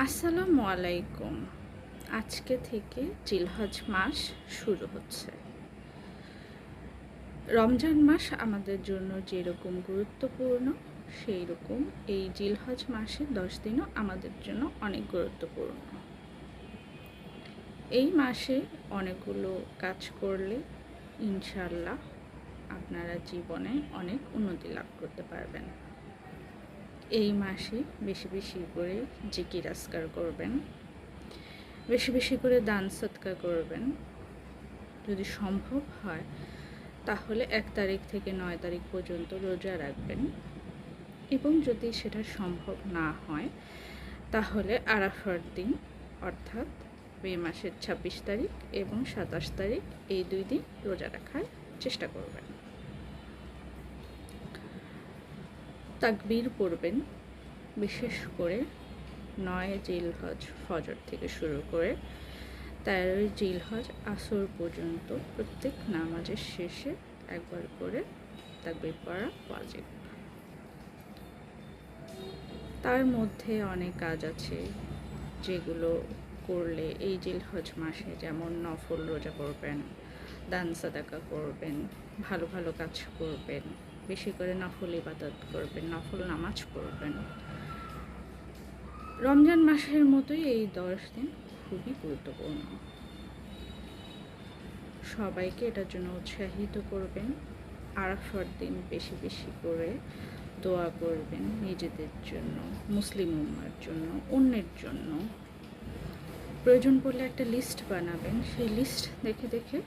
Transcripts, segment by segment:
আসসালামু আলাইকুম। আজকে থেকে জিলহজ মাস শুরু হচ্ছে। রমজান মাস আমাদের জন্য যেরকম গুরুত্বপূর্ণ, সেই রকম এই জিলহজ মাসের 10 দিনও আমাদের জন্য অনেক গুরুত্বপূর্ণ। এই মাসে অনেকগুলো কাজ করলে ইনশাআল্লাহ আপনারা জীবনে অনেক উন্নতি লাভ করতে পারবেন। এই মাসে বেশি বেশি করে জিকির আজকার করবেন, বেশি বেশি করে দান সদকা করবেন। যদি সম্ভব হয় তাহলে 1 তারিখ থেকে 9 তারিখ পর্যন্ত রোজা রাখবেন, এবং যদি সেটা সম্ভব না হয় তাহলে আরাফার দিন অর্থাৎ মে মাসের 26 তারিখ এবং 27 তারিখ এই 2 দিন রোজা রাখার চেষ্টা করবেন। তাকবীর পড়বেন, বিশেষ করে 9 জিলহজ ফজর থেকে শুরু করে 13 জিলহজ আসর পর্যন্ত প্রত্যেক নামাজের শেষে একবার করে তাকবীর পড়া ওয়াজিব। তার মধ্যে অনেক কাজ আছে যেগুলো করলে এই জিলহজ মাসে, যেমন নফল রোজা করবেন, দান সাদাকা করবেন, ভালো ভালো কাজ করবেন, বেশি করে নফল ইবাদত করবেন, নফল নামাজ পড়বেন। রমজান মাসের মতোই এই 10 দিন খুবই গুরুত্বপূর্ণ। সবাইকে এটার জন্য উৎসাহিত করবেন। আরাফার দিন বেশি বেশি করে দোয়া করবেন, নিজেদের জন্য, মুসলিম উম্মার জন্য, অন্যের জন্য। প্রয়োজন পড়লে একটা লিস্ট বানাবেন, সেই লিস্ট দেখে দেখে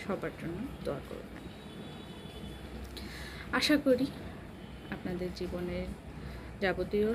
সবার জন্য দোয়া করবেন। আশা করি আপনাদের জীবনের যাবতীয়